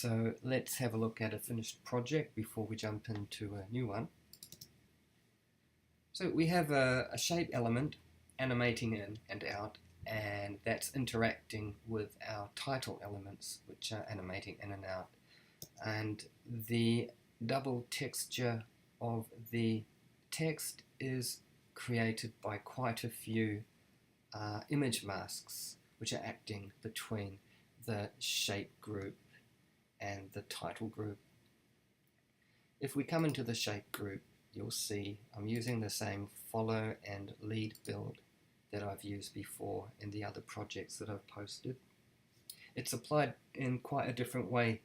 So let's have a look at a finished project before we jump into a new one. So we have a shape element animating in and out, and that's interacting with our title elements, which are animating in and out. And the double texture of the text is created by quite a few image masks, which are acting between the shape group and the title group. If we come into the shape group, you'll see I'm using the same follow and lead build that I've used before in the other projects that I've posted. It's applied in quite a different way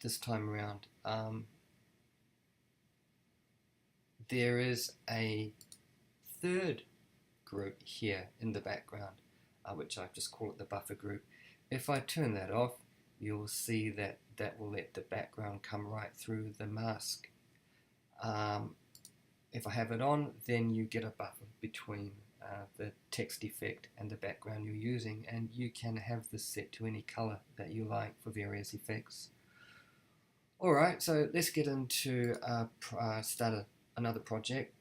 this time around. There is a third group here in the background, which I just call it the buffer group. If I turn that off, you'll see that that will let the background come right through the mask. If I have it on, then you get a buffer between the text effect and the background you're using, and you can have this set to any color that you like for various effects. Alright, so let's get into start another project,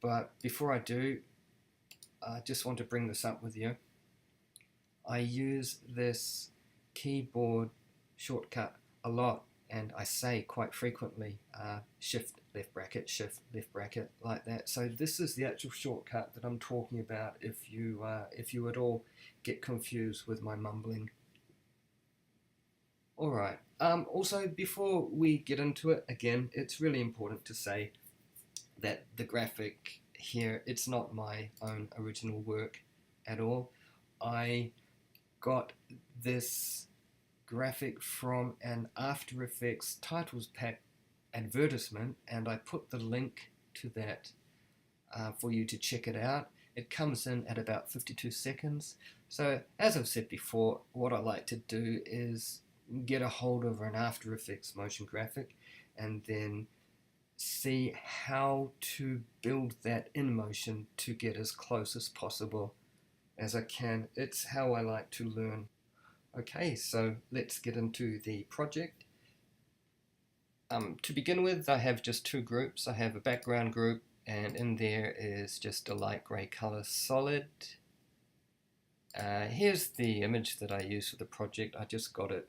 but before I do, I just want to bring this up with you. I use this keyboard shortcut a lot, and I say quite frequently shift left bracket like that. So this is the actual shortcut that I'm talking about if you at all get confused with my mumbling. Alright, also before we get into it, again, it's really important to say that the graphic here, it's not my own original work at all. I got this graphic from an After Effects titles pack advertisement, and I put the link to that for you to check it out. It comes in at about 52 seconds. So as I've said before, what I like to do is get a hold of an After Effects motion graphic and then see how to build that in motion to get as close as possible as I can. It's how I like to learn. Okay, so let's get into the project. To begin with, I have just two groups. I have a background group, and in there is just a light grey color solid. Here's the image that I use for the project. I just got it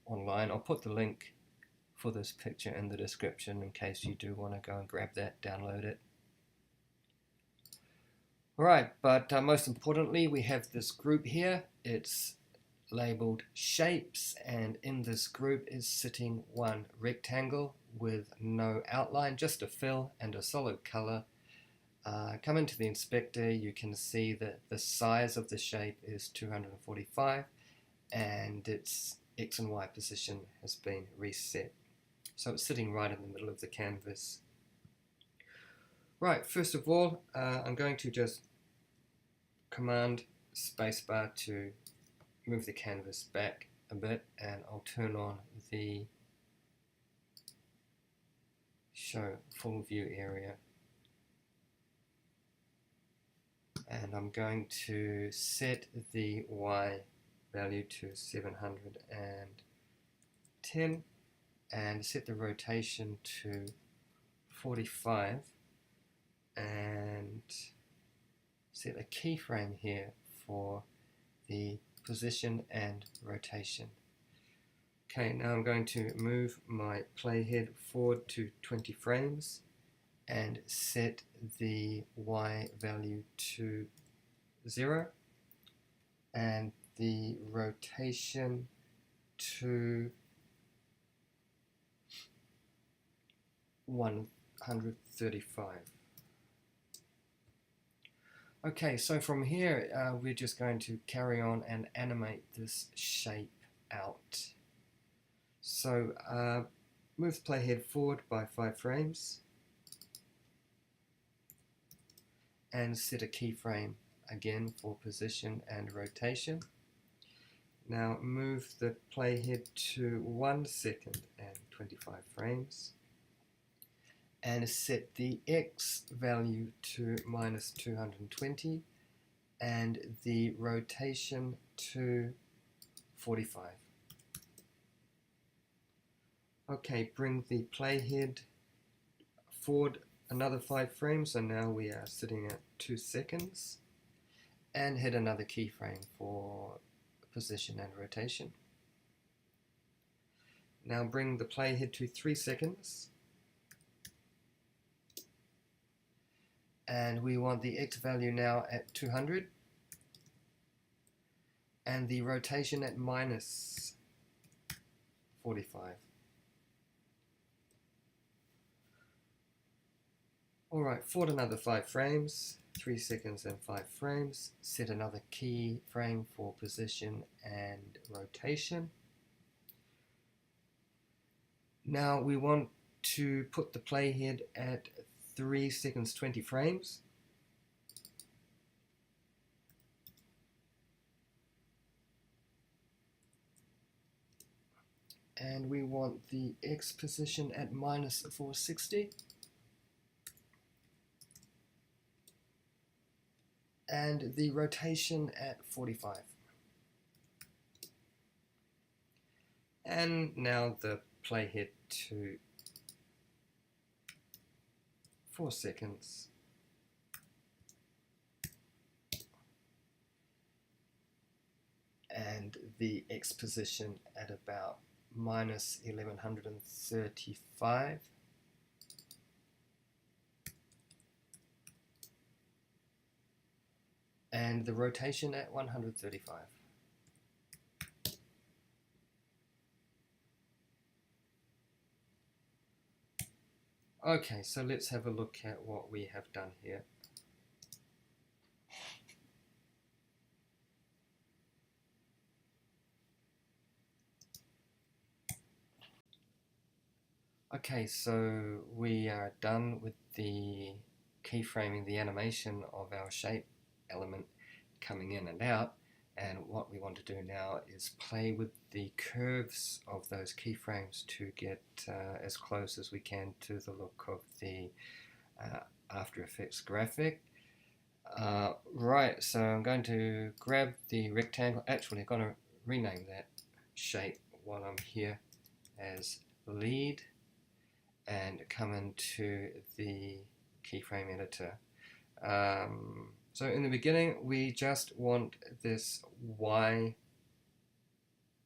online. I'll put the link for this picture in the description in case you do want to go and grab that, download it. Alright, but most importantly, we have this group here. It's labeled shapes, and in this group is sitting one rectangle with no outline, just a fill and a solid color. Come into the inspector, you can see that the size of the shape is 245 and its X and Y position has been reset. So it's sitting right in the middle of the canvas. Right, first of all, I'm going to just command spacebar to move the canvas back a bit, and I'll turn on the show full view area. And I'm going to set the Y value to 710 and set the rotation to 45 and set a keyframe here for the position and rotation. Okay, now I'm going to move my playhead forward to 20 frames and set the Y value to 0 and the rotation to 135. Okay, so from here we're just going to carry on and animate this shape out. So move the playhead forward by 5 frames and set a keyframe again for position and rotation. Now move the playhead to 1 second and 25 frames and set the X value to -220 and the rotation to 45. Okay, bring the playhead forward another 5 frames, so now we are sitting at 2 seconds, and hit another keyframe for position and rotation. Now bring the playhead to 3 seconds, and we want the X value now at 200, and the rotation at minus 45. Alright, forward another 5 frames, 3 seconds and 5 frames, set another keyframe for position and rotation. Now we want to put the playhead at 3 seconds 20 frames. And we want the X position at minus 460. And the rotation at 45. And now the playhead to 4 seconds. And the X position at about minus 1135. And the rotation at 135. Okay, so let's have a look at what we have done here. Okay, so we are done with the keyframing, the animation of our shape element coming in and out, and what we want to do now is play with the curves of those keyframes to get as close as we can to the look of the After Effects graphic. Right, so I'm going to grab the rectangle. Actually, I'm going to rename that shape while I'm here as lead, and come into the keyframe editor. So in the beginning, we just want this Y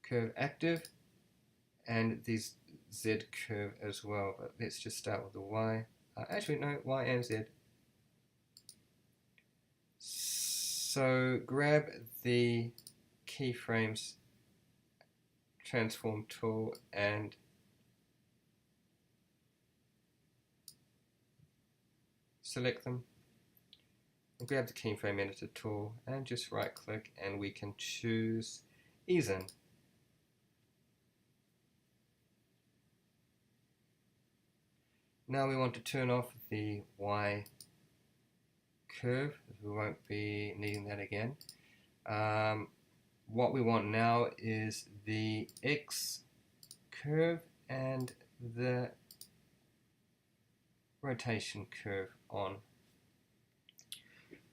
curve active and this Z curve as well. But let's just start with the Y. Actually, no, Y and Z. So grab the keyframes transform tool and select them, and grab the keyframe editor tool and just right click, and we can choose ease in. Now we want to turn off the Y curve, we won't be needing that again. What we want now is the X curve and the rotation curve on.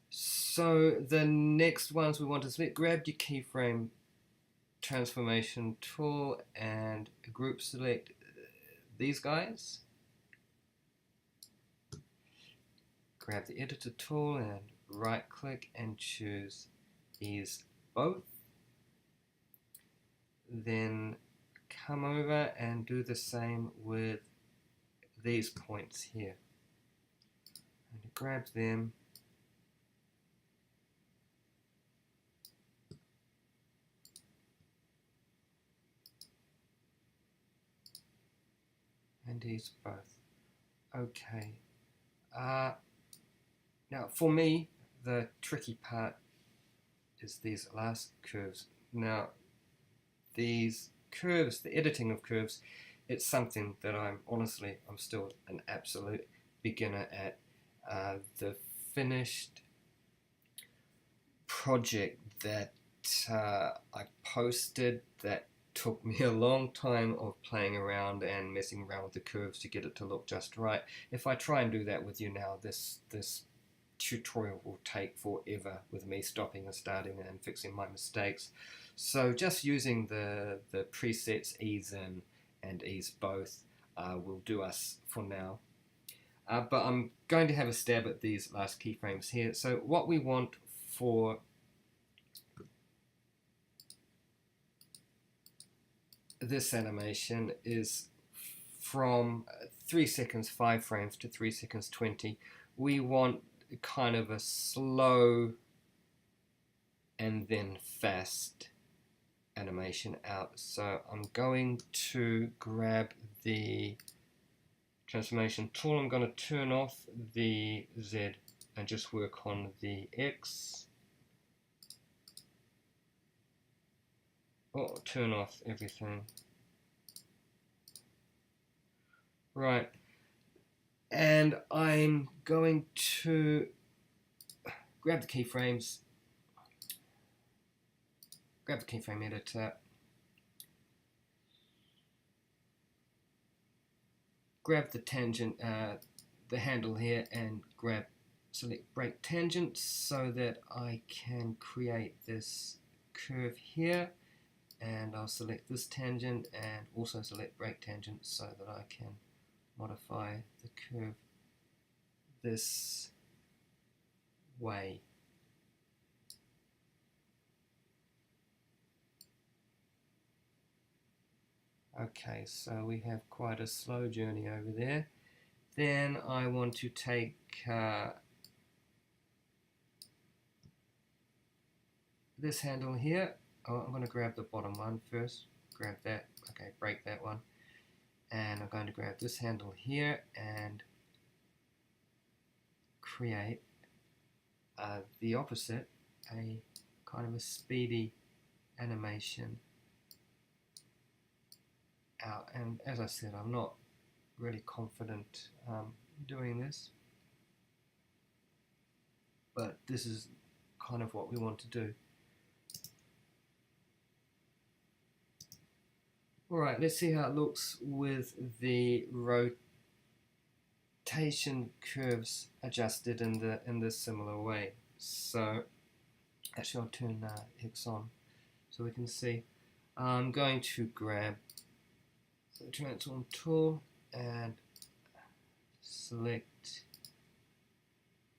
So the next ones we want to select, grab your keyframe transformation tool and group select these guys. Grab the editor tool and right click and choose ease both. Then come over and do the same with these points here. And grab them and ease both. Okay. Now for me, the tricky part is these last curves. Now these curves, the editing of curves, it's something that I'm still an absolute beginner at. The finished project that I posted that took me a long time of playing around and messing around with the curves to get it to look just right. If I try and do that with you now, this tutorial will take forever with me stopping and starting and fixing my mistakes. So just using the presets ease in and ease both will do us for now. But I'm going to have a stab at these last keyframes here. So what we want for this animation is from 3 seconds 5 frames to 3 seconds 20. We want kind of a slow and then fast animation out. So I'm going to grab the transformation tool. I'm going to turn off the Z and just work on the X. Oh, turn off everything. Right. And I'm going to grab the keyframes, grab the keyframe editor, grab the tangent, the handle here, and select break tangent so that I can create this curve here. And I'll select this tangent and also select break tangent so that I can modify the curve this way. Okay, so we have quite a slow journey over there. Then I want to take this handle here. Oh, I'm going to grab the bottom one first. Grab that. Okay, break that one. And I'm going to grab this handle here and create the opposite, a kind of a speedy animation out. And as I said, I'm not really confident doing this, but this is kind of what we want to do. Alright, let's see how it looks with the rotation curves adjusted in this similar way. So actually I'll turn X on so we can see. I'm going to grab the transform tool and select,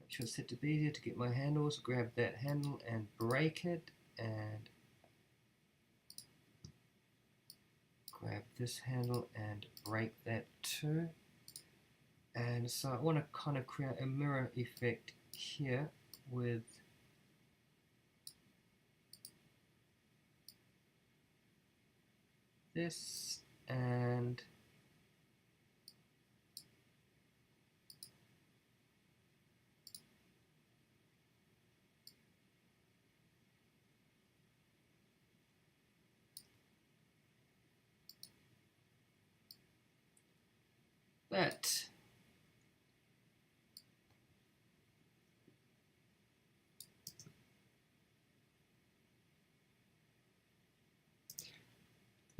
make sure it's set to be here to get my handles, grab that handle and break it, and grab this handle and break that too. And so I want to kind of create a mirror effect here with this and that.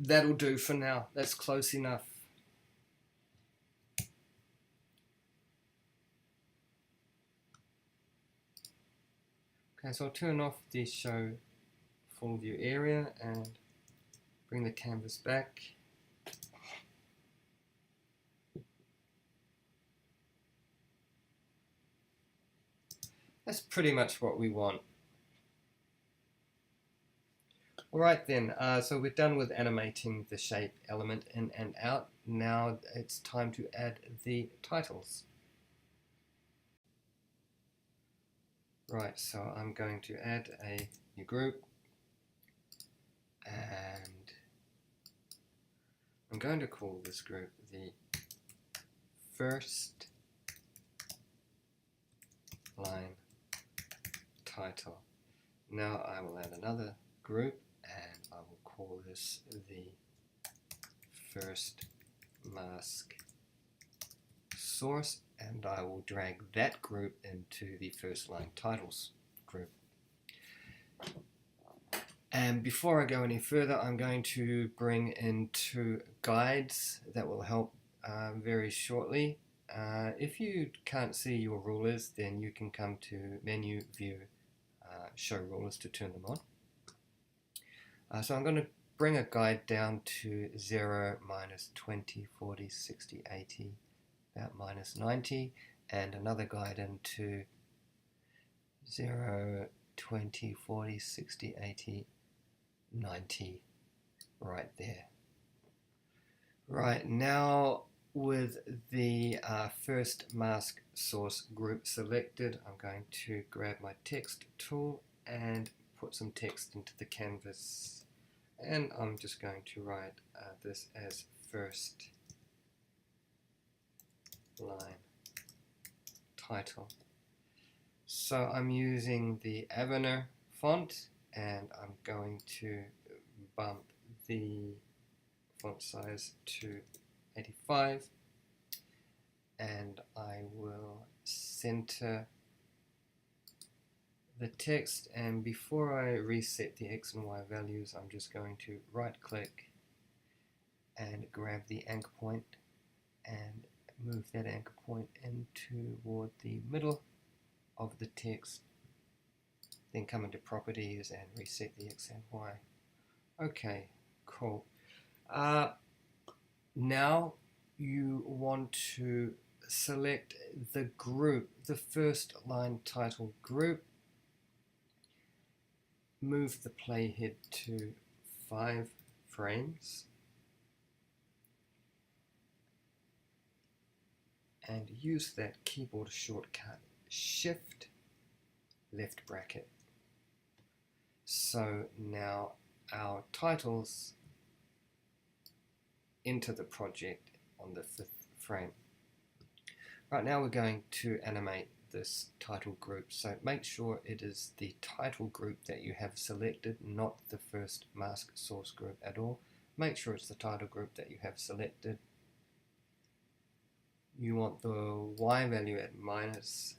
That'll do for now. That's close enough. Okay, so I'll turn off the show full view area and bring the canvas back. That's pretty much what we want. Alright then, so we're done with animating the shape element in and out. Now it's time to add the titles. Right, so I'm going to add a new group and I'm going to call this group the first line title. Now I will add another group and I will call this the first mask source, and I will drag that group into the first line titles group. And before I go any further, I'm going to bring in two guides that will help very shortly. If you can't see your rulers, then you can come to Menu, View, Show Rulers to turn them on. So I'm going to bring a guide down to 0, minus 20, 40, 60, 80, about minus 90, and another guide into 0, 20, 40, 60, 80, 90, right there. Right, now with the first mask source group selected, I'm going to grab my text tool and put some text into the canvas, and I'm just going to write this as first line title. So I'm using the Avener font, and I'm going to bump the font size to 85, and I will center the text. And before I reset the X and Y values, I'm just going to right click and grab the anchor point and move that anchor point in toward the middle of the text, then come into properties and reset the X and Y. Okay, cool. Now you want to select the group, the first line title group, move the playhead to 5 frames, and use that keyboard shortcut Shift left bracket. So now our titles enter the project on the 5th frame. Right, now we're going to animate this title group, so make sure it is the title group that you have selected, not the first mask source group at all. Make sure it's the title group that you have selected. You want the Y value at minus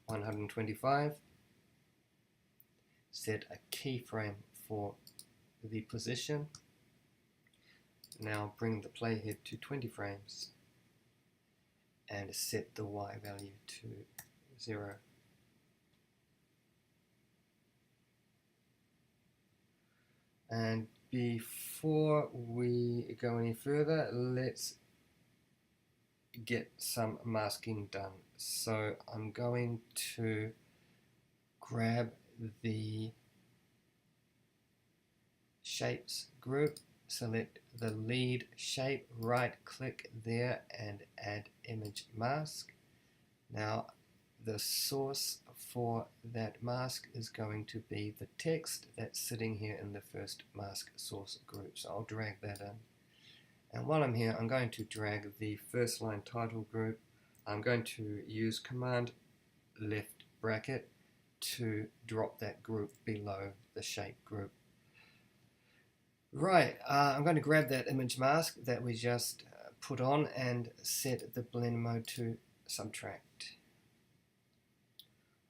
125. Set a keyframe for the position. Now bring the playhead to 20 frames and set the Y value to 0. And before we go any further, let's get some masking done. So I'm going to grab the shapes group, select the lead shape, right click there and add image mask. Now the source for that mask is going to be the text that's sitting here in the first mask source group. So I'll drag that in. And while I'm here, I'm going to drag the first line title group. I'm going to use command left bracket to drop that group below the shape group. Right, I'm going to grab that image mask that we just put on and set the blend mode to subtract.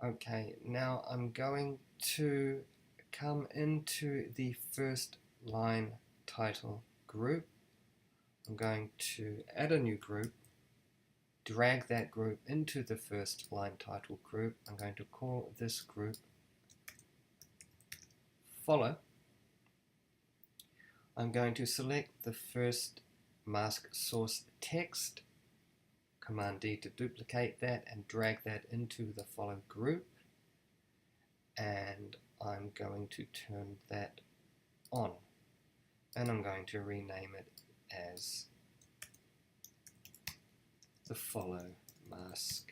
Okay, now I'm going to come into the first line title group. I'm going to add a new group, drag that group into the first line title group. I'm going to call this group follow. I'm going to select the first mask source text, Command D to duplicate that and drag that into the follow group, and I'm going to turn that on, and I'm going to rename it as the follow mask.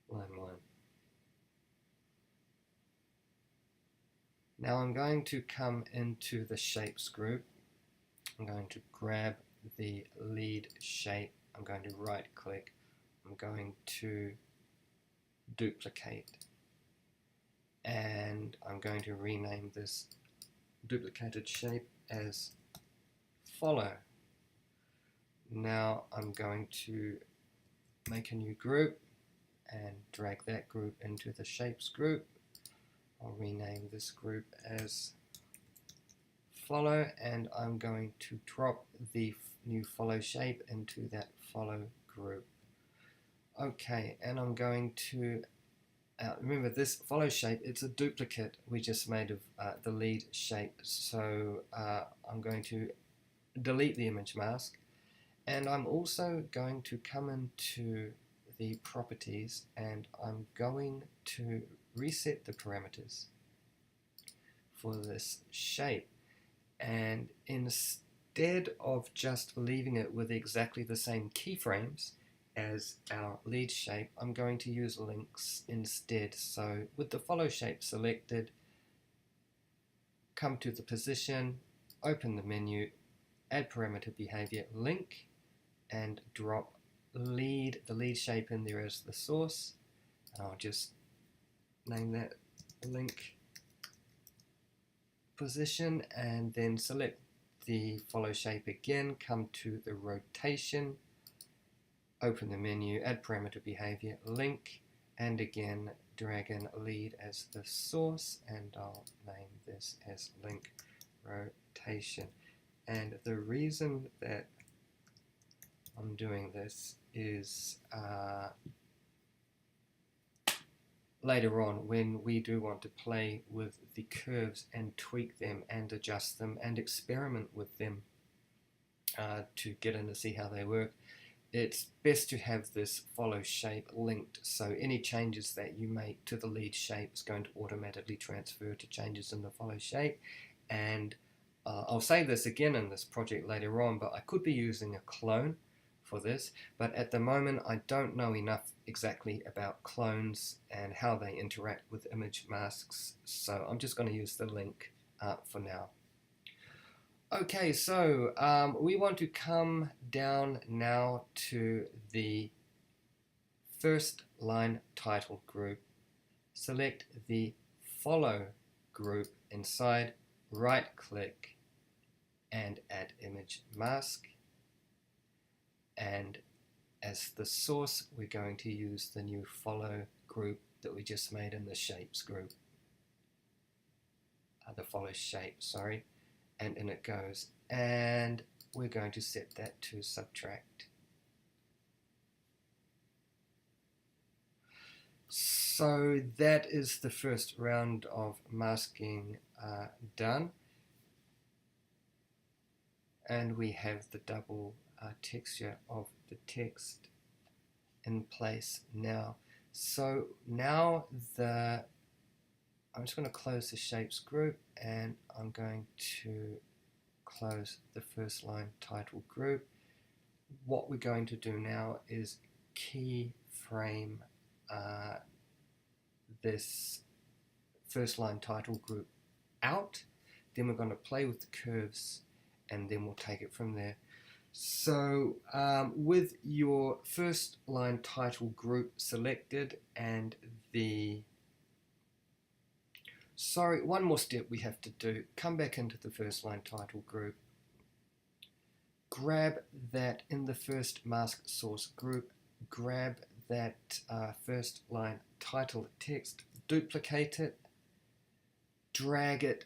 Line 1. Now I'm going to come into the shapes group. I'm going to grab the lead shape. I'm going to right click. I'm going to duplicate. And I'm going to rename this duplicated shape as follow. Now I'm going to make a new group and drag that group into the shapes group. I'll rename this group as follow, and I'm going to drop the new follow shape into that follow group. Okay, and I'm going to Remember this follow shape, it's a duplicate we just made of the lead shape. So I'm going to delete the image mask, and I'm also going to come into the properties and I'm going to reset the parameters for this shape. And instead of just leaving it with exactly the same keyframes as our lead shape, I'm going to use links instead. So with the follow shape selected, come to the position, open the menu, add parameter behavior link, and drop the lead shape in there as the source. I'll just name that link position, and then select the follow shape again, come to the rotation, open the menu, add parameter behavior link, and again drag in lead as the source, and I'll name this as link rotation. And the reason that I'm doing this is later on, when we do want to play with the curves and tweak them and adjust them and experiment with them to get in to see how they work, it's best to have this follow shape linked, so any changes that you make to the lead shape is going to automatically transfer to changes in the follow shape. And I'll say this again in this project later on, but I could be using a clone for this, but at the moment I don't know enough exactly about clones and how they interact with image masks, so I'm just going to use the link for now. Okay, so we want to come down now to the first line title group, select the follow group inside, right click and add image mask, and as the source we're going to use the new follow group that we just made in the shapes group, the follow shape, sorry, and in it goes, and we're going to set that to subtract. So that is the first round of masking done, and we have the double texture of the text in place now. So now I'm just going to close the shapes group, and I'm going to close the first line title group. What we're going to do now is keyframe this first line title group out, then we're going to play with the curves, and then we'll take it from there. So with your first line title group selected and one more step we have to do. Come back into the first line title group, grab that in the first mask source group, grab that first line title text, duplicate it, drag it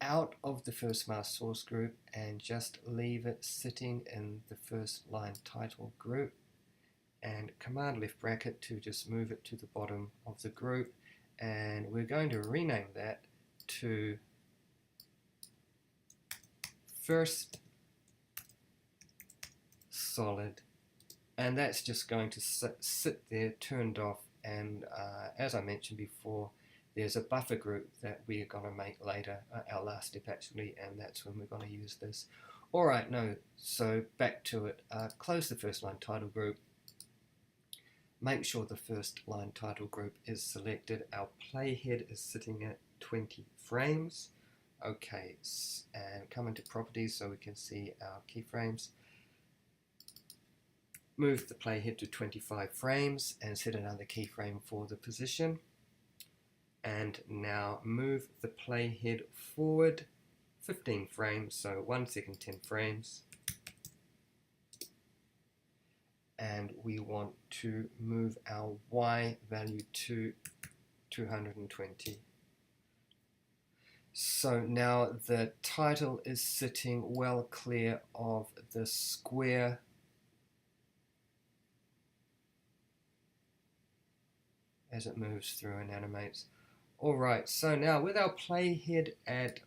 out of the first mask source group and just leave it sitting in the first line title group, and command left bracket to just move it to the bottom of the group, and we're going to rename that to first solid, and that's just going to sit there turned off, and as I mentioned before, there's a buffer group that we are going to make later, our last step actually, and that's when we're going to use this. Alright, so back to it. Close the first line title group, make sure the first line title group is selected, our playhead is sitting at 20 frames. Okay, and come into properties so we can see our keyframes. Move the playhead to 25 frames and set another keyframe for the position. And now move the playhead forward 15 frames, so 1 second 10 frames. And we want to move our Y value to 220. So now the title is sitting well clear of the square as it moves through and animates. Alright, so now with our playhead at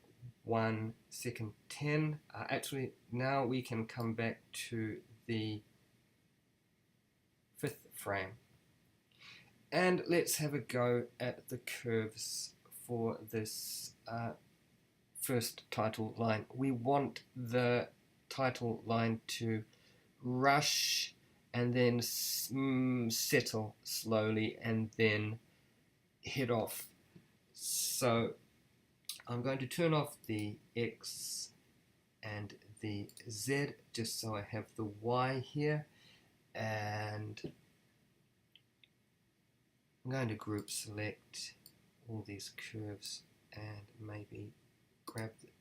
1 second 10, actually now we can come back to the 5th frame. And let's have a go at the curves for this first title line. We want the title line to rush and then settle slowly and then head off. So I'm going to turn off the X and the Z just so I have the Y here, and I'm going to group select all these curves and maybe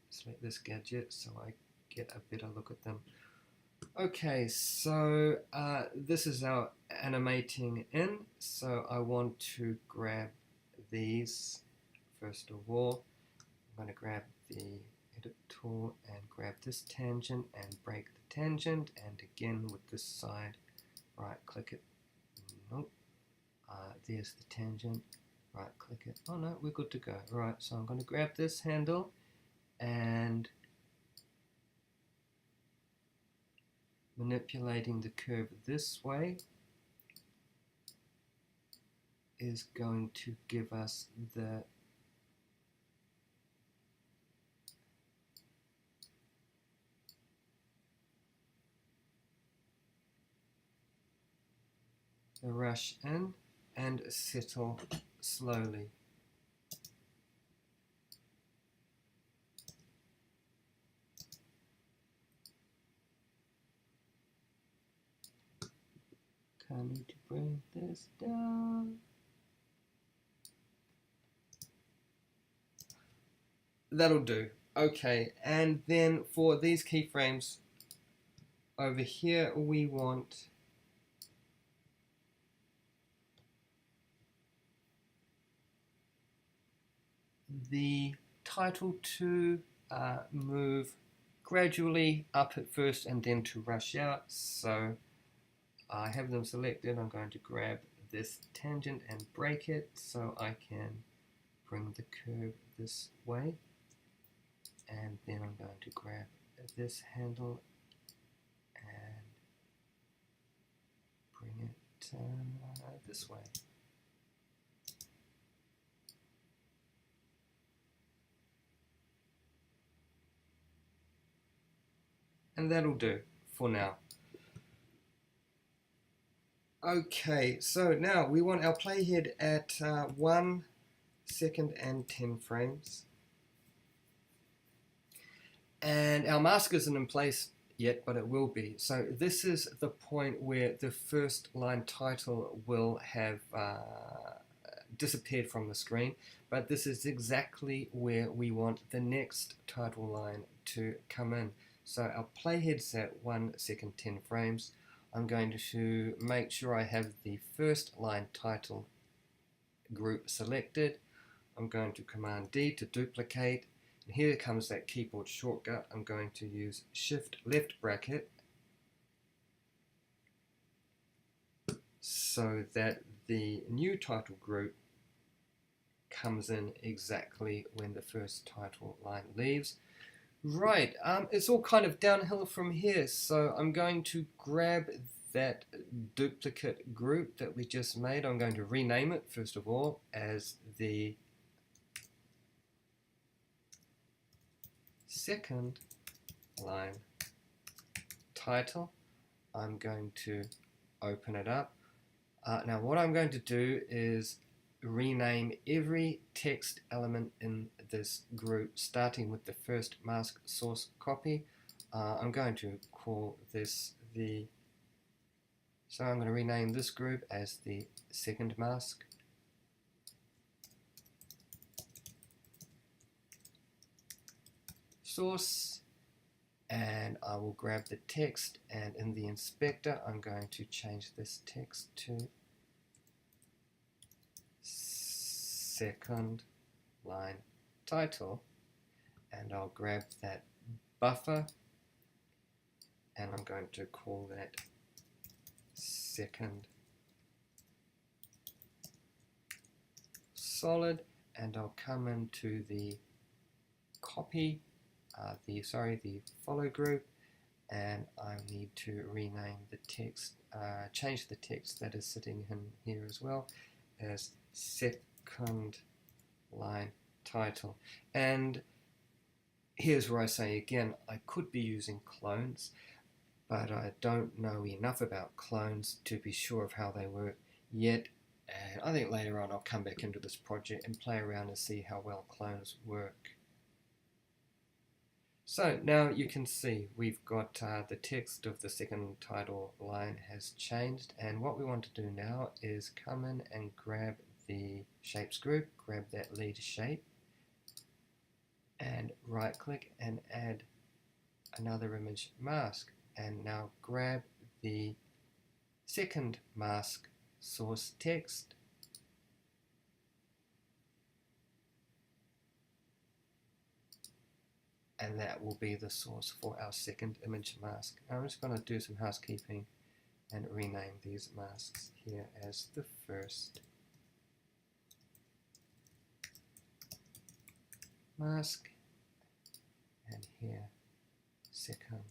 select this gadget so I get a better look at them. Okay, so this is our animating in, so I want to grab these first of all. I'm going to grab the edit tool and grab this tangent and break the tangent, and again with this side right click it. Nope. There's the tangent, right click it. Oh no, we're good to go. Right, so I'm going to grab this handle and manipulating the curve this way is going to give us the rush in and settle slowly. I need to bring this down. That'll do. Okay, and then for these keyframes over here, we want the title to move gradually up at first and then to rush out. So I have them selected. I'm going to grab this tangent and break it so I can bring the curve this way, and then I'm going to grab this handle and bring it this way. And that'll do for now. Okay, so now we want our playhead at 1 second and 10 frames. And our mask isn't in place yet, but it will be. So this is the point where the first line title will have disappeared from the screen, but this is exactly where we want the next title line to come in. So our playhead's at 1 second 10 frames. I'm going to make sure I have the first line title group selected. I'm going to Command D to duplicate. And here comes that keyboard shortcut. I'm going to use Shift left bracket so that the new title group comes in exactly when the first title line leaves. Right, it's all kind of downhill from here, so I'm going to grab that duplicate group that we just made. I'm going to rename it first of all as the second line title. I'm going to open it up. Now what I'm going to do is rename every text element in this group starting with the first mask source copy. I'm going to call this so I'm going to rename this group as the second mask. Source, and I will grab the text, and in the inspector I'm going to change this text to second line title, and I'll grab that buffer and I'm going to call that second solid, and I'll come into the copy, the follow group, and I need to rename the text, change the text that is sitting in here as well as second line title. And here's where I say again, I could be using clones, but I don't know enough about clones to be sure of how they work yet. And I think later on I'll come back into this project and play around and see how well clones work. So now you can see we've got the text of the second title line has changed, and what we want to do now is come in and grab the shapes group, grab that lead shape, and right click and add another image mask, and now grab the second mask source text and that will be the source for our second image mask. Now I'm just going to do some housekeeping and rename these masks here as the first mask, and here second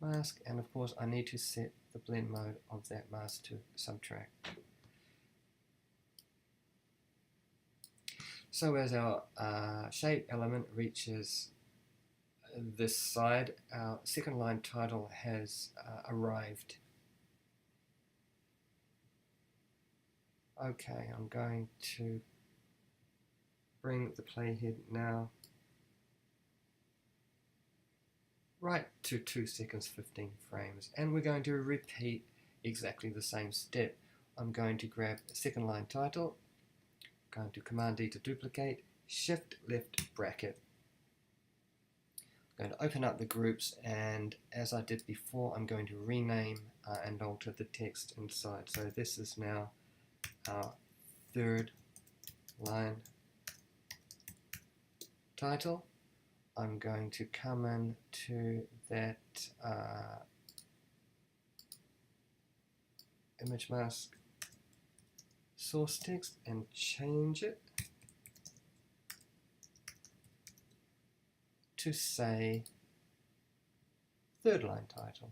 mask, and of course I need to set the blend mode of that mask to subtract. So as our shape element reaches this side, our second line title has arrived. Okay, I'm going to bring the playhead now right to 2 seconds 15 frames, and we're going to repeat exactly the same step. I'm going to grab the second line title, going to Command D to duplicate, Shift left bracket. I'm going to open up the groups, and as I did before, I'm going to rename and alter the text inside. So this is now our third line title. I'm going to come in to that image mask source text and change it to say third line title.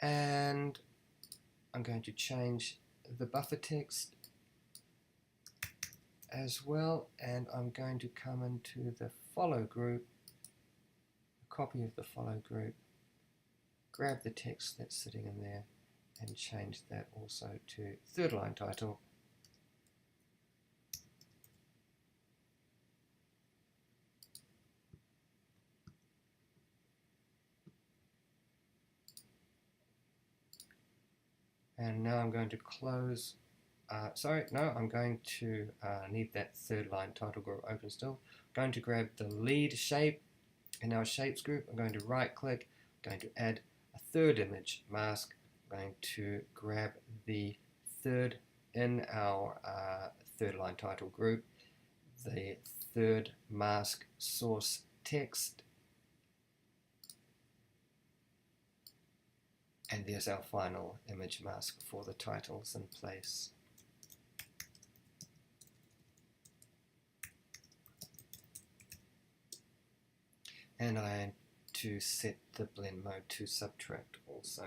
And I'm going to change the buffer text as well, and I'm going to come into the follow group, a copy of the follow group, grab the text that's sitting in there and change that also to third line title. And now I'm going to close, I'm going to need that third line title group open still. I'm going to grab the lead shape in our shapes group. I'm going to right click, I'm going to add a third image mask. I'm going to grab the third in our third line title group, the third mask source text, and there's our final image mask for the titles in place. And I am to set the blend mode to subtract also.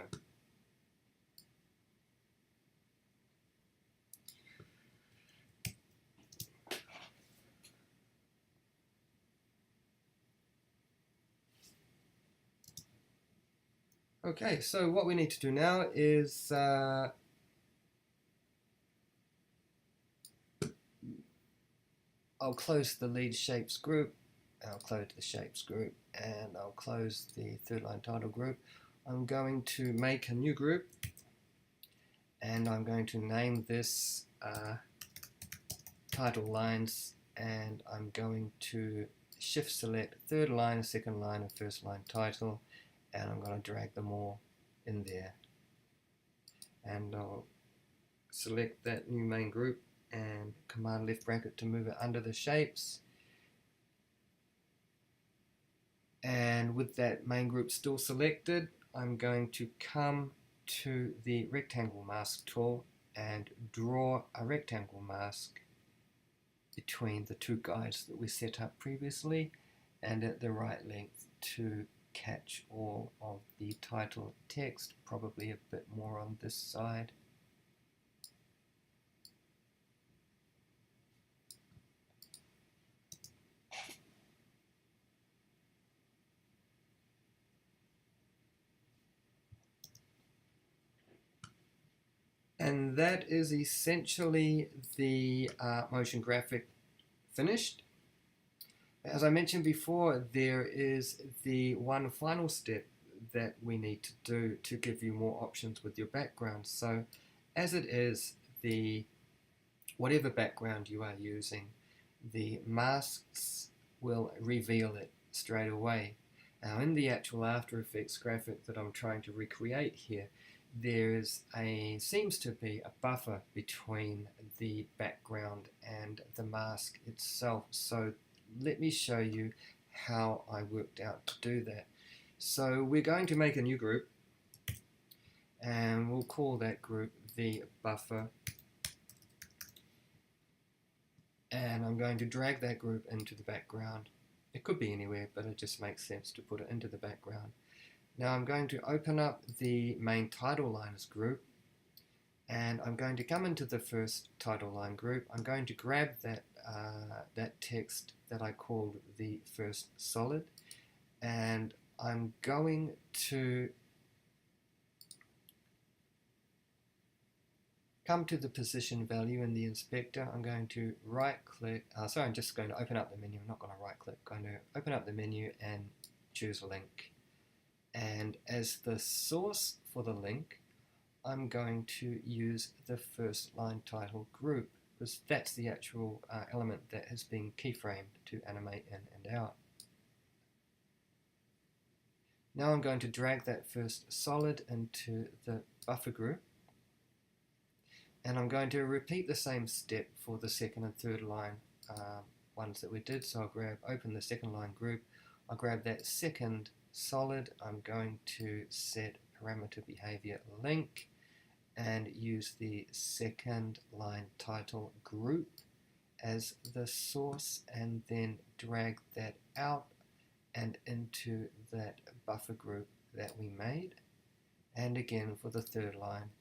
Okay, so what we need to do now is I'll close the lead shapes group, I'll close the shapes group, and I'll close the third line title group. I'm going to make a new group, and I'm going to name this title lines, and I'm going to shift select third line, second line, and first line title, and I'm going to drag them all in there. And I'll select that new main group and command left bracket to move it under the shapes. And with that main group still selected, I'm going to come to the rectangle mask tool and draw a rectangle mask between the two guides that we set up previously and at the right length to catch all of the title text, probably a bit more on this side. And that is essentially the motion graphic finished. As I mentioned before, there is the one final step that we need to do to give you more options with your background. So as it is, whatever background you are using, the masks will reveal it straight away. Now in the actual After Effects graphic that I'm trying to recreate here, seems to be a buffer between the background and the mask itself. So let me show you how I worked out to do that. So we're going to make a new group and we'll call that group the buffer, and I'm going to drag that group into the background. It could be anywhere, but it just makes sense to put it into the background. Now I'm going to open up the main title lines group and I'm going to come into the first title line group. I'm going to grab that text that I called the first solid, and I'm going to come to the position value in the inspector. I'm going to right click, I'm just going to open up the menu. I'm not going to right click. I'm going to open up the menu and choose link. And as the source for the link, I'm going to use the first line title group, because that's the actual element that has been keyframed to animate in and out. Now I'm going to drag that first solid into the buffer group, and I'm going to repeat the same step for the second and third line ones that we did. So I'll open the second line group, I'll grab that second solid, I'm going to set parameter behavior link and use the second line title group as the source, and then drag that out and into that buffer group that we made, and again for the third line.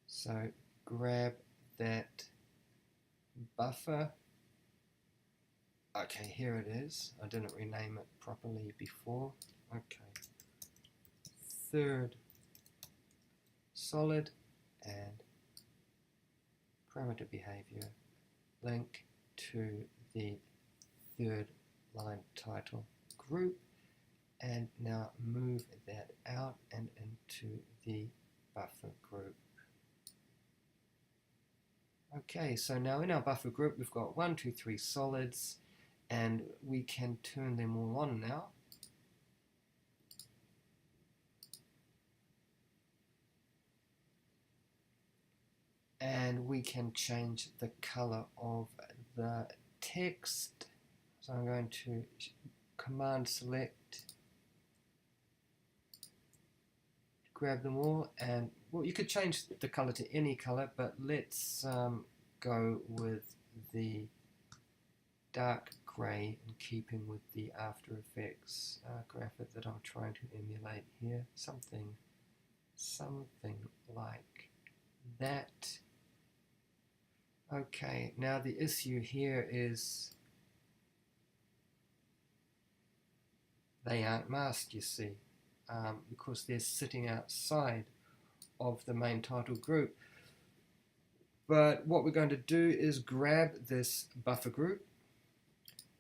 So grab that buffer. Okay, here it is. I didn't rename it properly before. Okay. Third solid and parameter behavior link to the third line title group, and now move that out and into the buffer group. Okay, so now in our buffer group we've got 1, 2, 3 solids, and we can turn them all on now. And we can change the color of the text. So I'm going to command select, grab them all, and well, you could change the color to any color, but let's go with the dark gray in keeping with the After Effects graphic that I'm trying to emulate here. Something like that. Okay, now the issue here is they aren't masked, you see, because they're sitting outside of the main title group. But what we're going to do is grab this buffer group,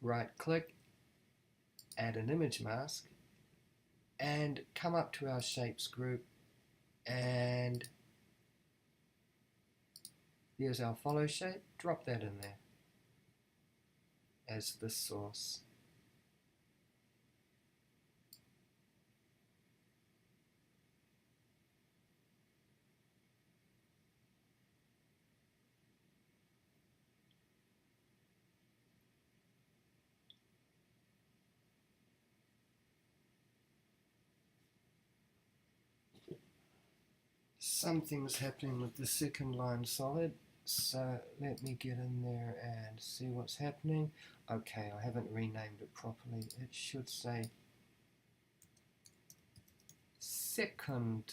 right click, add an image mask, and come up to our shapes group, and here's our follow shape. Drop that in there as the source. something's happening with the second line solid, so let me get in there and see what's happening. Okay, I haven't renamed it properly. It should say second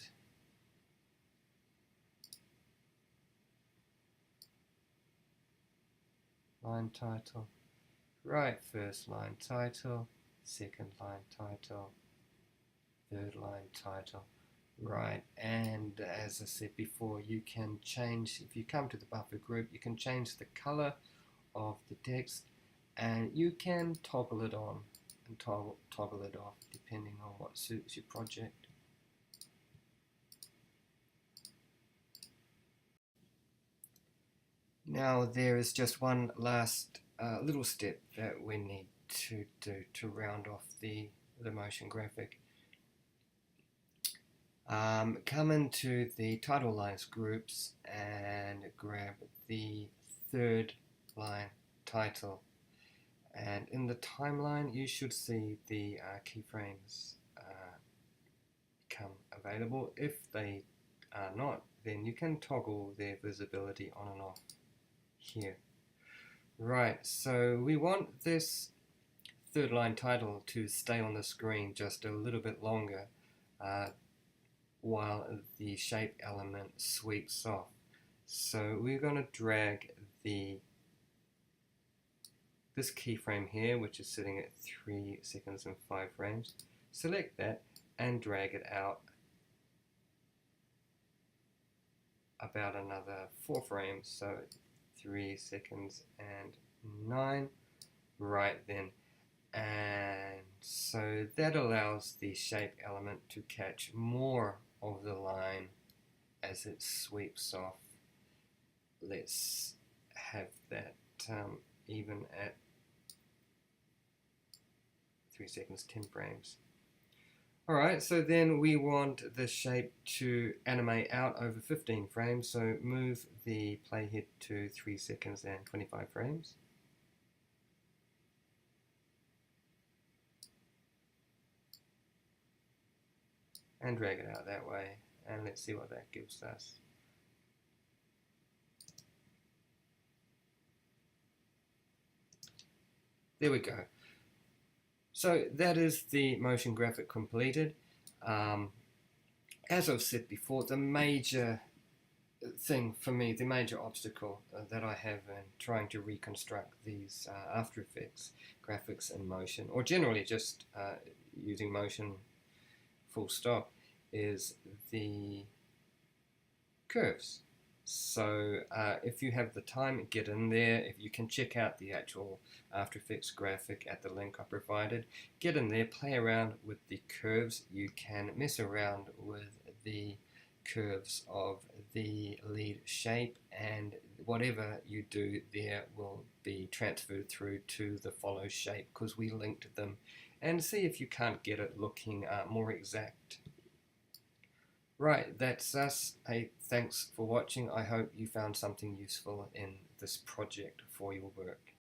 line title. Right, first line title, second line title, third line title. Right, and as I said before, you can change, if you come to the buffer group, you can change the color of the text, and you can toggle it on and toggle it off depending on what suits your project. Now there is just one last little step that we need to do to round off the motion graphic. Come into the title lines groups and grab the third line title, and in the timeline you should see the keyframes come available. If they are not, then you can toggle their visibility on and off here. Right, so we want this third line title to stay on the screen just a little bit longer while the shape element sweeps off. So we're going to drag this keyframe here, which is sitting at 3 seconds and 5 frames. Select that and drag it out about another 4 frames, so 3 seconds and 9. Right then, and so that allows the shape element to catch more of the line as it sweeps off. Let's have that even at 3 seconds 10 frames. Alright, so then we want the shape to animate out over 15 frames, so move the playhead to 3 seconds and 25 frames. And drag it out that way, and let's see what that gives us. There we go. So that is the motion graphic completed. As I've said before, the major thing for me, the major obstacle that I have in trying to reconstruct these After Effects graphics in motion, or generally just using motion full stop, is the curves. So if you have the time, get in there. If you can check out the actual After Effects graphic at the link I provided, get in there, play around with the curves. You can mess around with the curves of the lead shape, and whatever you do there will be transferred through to the follow shape because we linked them, and see if you can't get it looking more exact. Right, that's us. Hey, thanks for watching. I hope you found something useful in this project for your work.